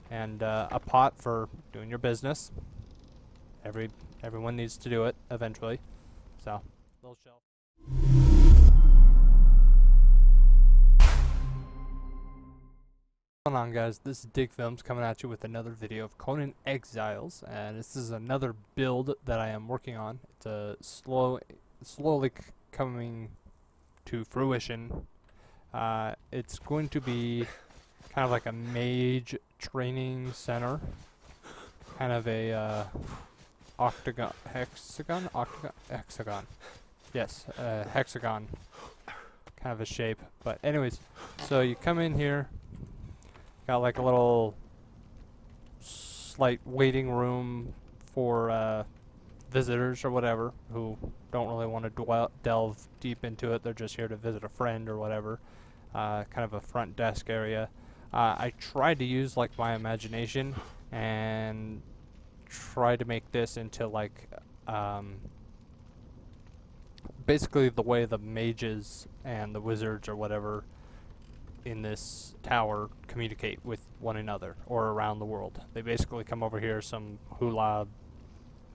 and a pot for doing your business. Everyone needs to do it eventually. So, little shelf. What's going on, guys? This is Dig Films coming at you with another video of Conan Exiles, and this is another build that I am working on. It's a slowly coming to fruition. It's going to be kind of like a mage training center, kind of a hexagon. Yes, hexagon kind of a shape. But anyways, so you come in here. Got like a little slight waiting room for visitors or whatever who don't really want to delve deep into it. They're just here to visit a friend or whatever. Kind of a front desk area. I tried to use like my imagination and try to make this into like basically the way the mages and the wizards or whatever in this tower communicate with one another or around the world. They basically come over here, some hula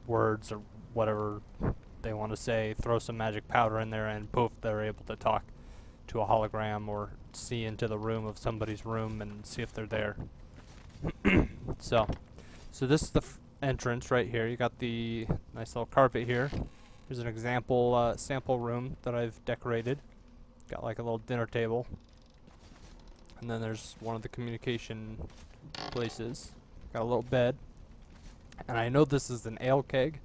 words or whatever they want to say, throw some magic powder in there, and poof, they're able to talk to a hologram or see into the room of somebody's room and see if they're there. So this is the entrance right here. You got the nice little carpet here. Here's an example sample room that I've decorated. Got like a little dinner table. And then there's one of the communication places. Got a little bed. And I know this is an ale keg,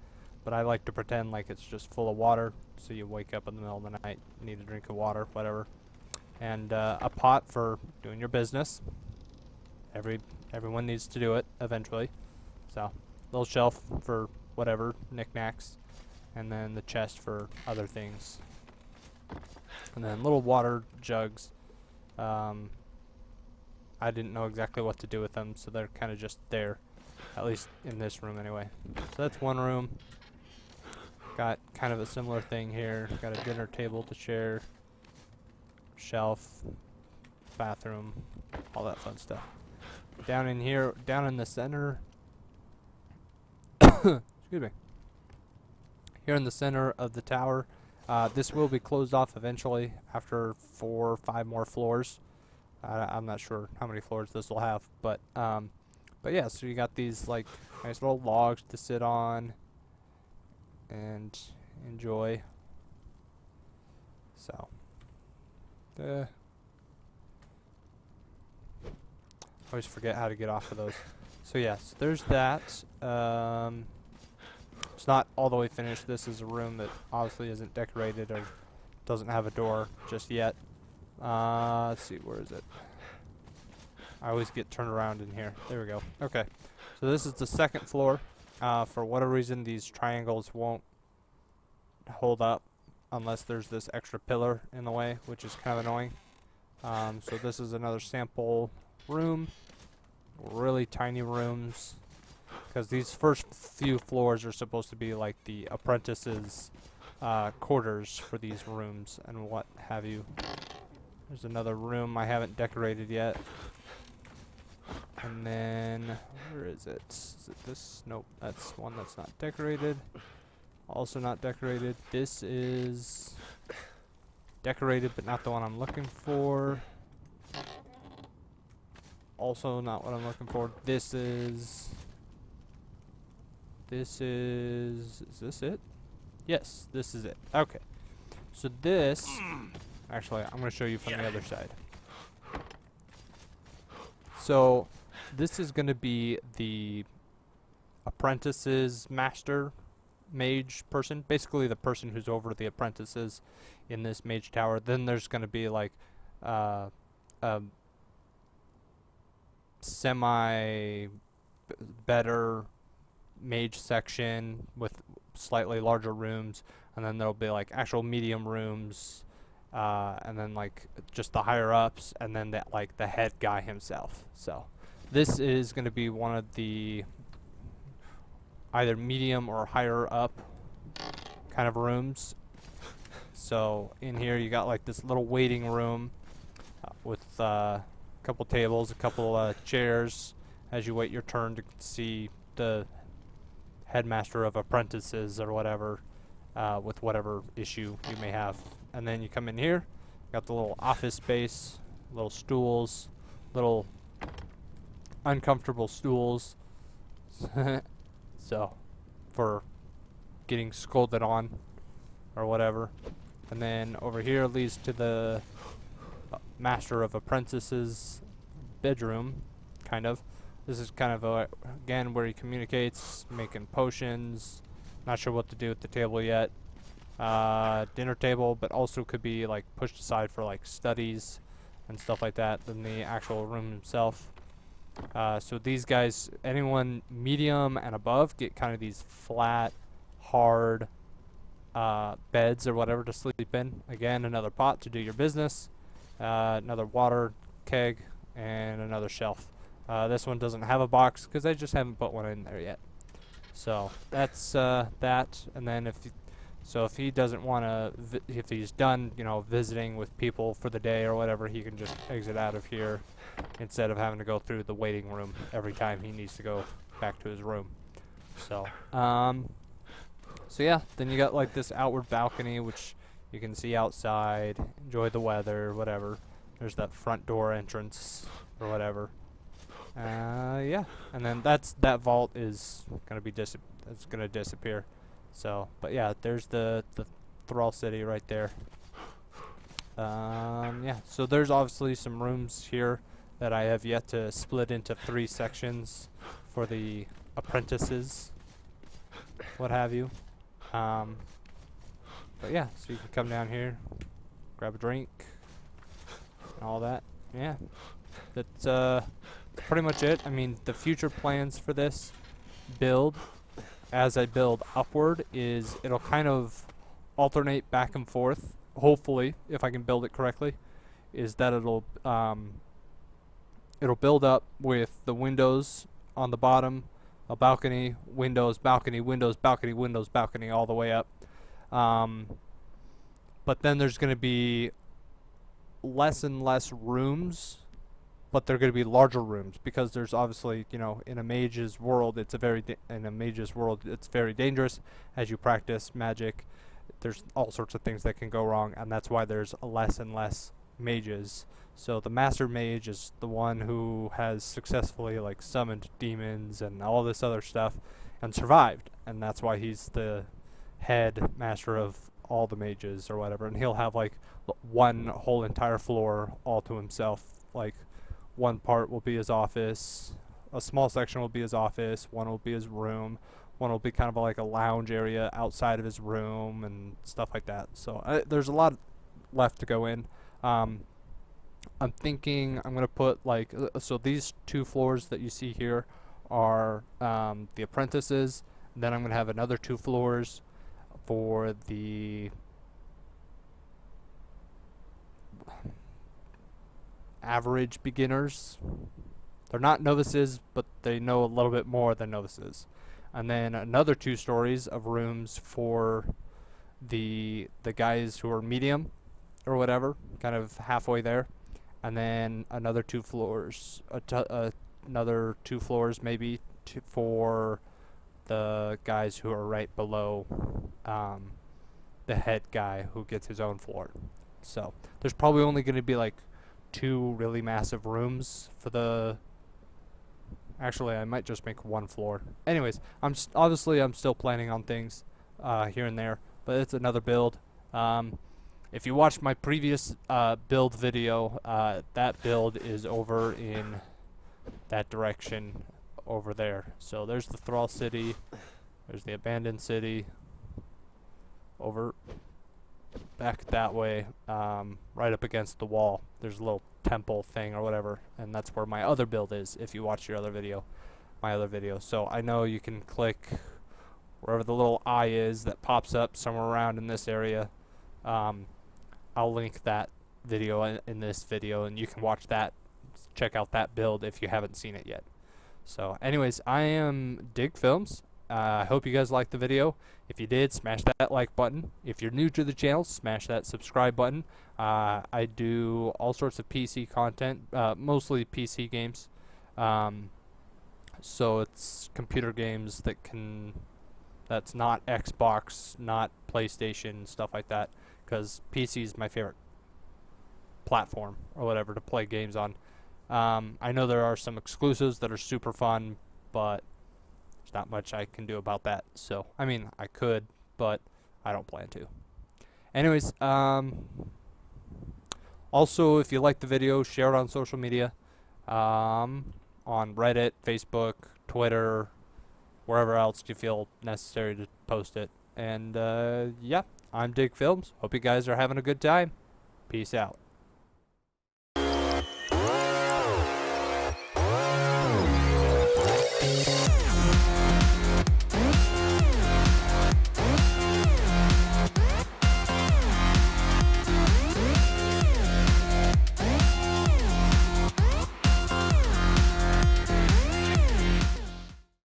but I like to pretend like it's just full of water. So you wake up in the middle of the night, need a drink of water, whatever. And a pot for doing your business. Everyone needs to do it eventually. So, little shelf for whatever, knickknacks. And then the chest for other things. And then little water jugs. I didn't know exactly what to do with them, so they're kind of just there, at least in this room anyway. So that's one room. Got kind of a similar thing here. Got a dinner table to share, shelf, bathroom, all that fun stuff. Down in here, down in the center, excuse me, here in the center of the tower, this will be closed off eventually after 4 or 5 more floors. I'm not sure how many floors this will have, but yeah. So you got these like nice little logs to sit on and enjoy. So, always forget how to get off of those. So yes, there's that. It's not all the way finished. This is a room that obviously isn't decorated or doesn't have a door just yet. Let's see, where is it? I always get turned around in here. There we go. Okay. So this is the second floor. For whatever reason, these triangles won't hold up unless there's this extra pillar in the way, which is kind of annoying. So this is another sample room. Really tiny rooms. Because these first few floors are supposed to be like the apprentices' quarters for these rooms and what have you. There's another room I haven't decorated yet. And then, where is it? Is it this? Nope, that's one that's not decorated. Also not decorated. This is decorated, but not the one I'm looking for. Also not what I'm looking for. This is this it? Yes, this is it. Okay. So this, actually, I'm going to show you from the other side. So, this is going to be the apprentice's master mage person. Basically, the person who's over the apprentices in this mage tower. Then there's going to be like a semi-better mage section with slightly larger rooms. And then there'll be like actual medium rooms. And then like just the higher ups, and then that like the head guy himself. So this is going to be one of the either medium or higher up kind of rooms. So in here you got like this little waiting room with a couple tables, a couple chairs, as you wait your turn to see the headmaster of apprentices or whatever, with whatever issue you may have. And then you come in here, got the little office space, little stools, little uncomfortable stools. So, for getting scolded on or whatever. And then over here leads to the master of apprentices bedroom, kind of. This is kind of again where he communicates, making potions. Not sure what to do with the table yet. Dinner table, but also could be like pushed aside for like studies and stuff like that than the actual room itself. So these guys, anyone medium and above, get kind of these flat, hard beds or whatever to sleep in. Again, another pot to do your business, another water keg, and another shelf. This one doesn't have a box because I just haven't put one in there yet. So that's that. And then if he doesn't want to, if he's done, visiting with people for the day or whatever, he can just exit out of here instead of having to go through the waiting room every time he needs to go back to his room. So, so yeah, then you got like this outward balcony, which you can see outside, enjoy the weather, whatever. There's that front door entrance or whatever. Yeah, and then that vault is gonna be it's gonna disappear. So, but yeah, there's the Thrall City right there. Yeah, so there's obviously some rooms here that I have yet to split into 3 sections for the apprentices, what have you. But yeah, so you can come down here, grab a drink, and all that. Yeah, that's pretty much it. I mean, the future plans for this build, as I build upward, is it'll kind of alternate back and forth, hopefully, if I can build it correctly, is that it'll build up with the windows on the bottom, a balcony, windows, balcony, windows, balcony, windows, balcony, all the way up. But then there's going to be less and less rooms, but they're going to be larger rooms because there's obviously, in a mage's world, it's very dangerous as you practice magic. There's all sorts of things that can go wrong, and that's why there's less and less mages. So the master mage is the one who has successfully like summoned demons and all this other stuff and survived, and that's why he's the head master of all the mages or whatever, and he'll have like one whole entire floor all to himself. Like one part will be his office, a small section will be his office, one will be his room, one will be kind of like a lounge area outside of his room and stuff like that. So there's a lot left to go in. I'm thinking I'm gonna put like so these 2 floors that you see here are the apprentices, and then I'm gonna have another 2 floors for the average beginners. They're not novices, but they know a little bit more than novices. And then another 2 stories of rooms for the guys who are medium or whatever, kind of halfway there. And then another 2 floors, another 2 floors maybe for the guys who are right below the head guy who gets his own floor. So there's probably only going to be like 2 really massive rooms for the. Actually, I might just make 1 floor. Anyways, I'm still planning on things here and there, but it's another build. If you watched my previous build video, that build is over in that direction over there. So there's the Thrall City, there's the Abandoned City, over back that way, right up against the wall. There's a little temple thing or whatever, and that's where my other build is if you watch your other video, my other video. So I know you can click wherever the little eye is that pops up somewhere around in this area. I'll link that video in this video, and you can watch that, check out that build if you haven't seen it yet. So anyways, I am Dig Films. I hope you guys liked the video. If you did, smash that like button. If you're new to the channel, smash that subscribe button. I do all sorts of PC content, mostly PC games. So it's computer games that's not Xbox, not PlayStation, stuff like that. Because PC is my favorite platform or whatever to play games on. I know there are some exclusives that are super fun, but there's not much I can do about that. So, I mean, I could, but I don't plan to. Anyways, also, if you like the video, share it on social media, on Reddit, Facebook, Twitter, wherever else you feel necessary to post it. And yeah, I'm Dig Films. Hope you guys are having a good time. Peace out.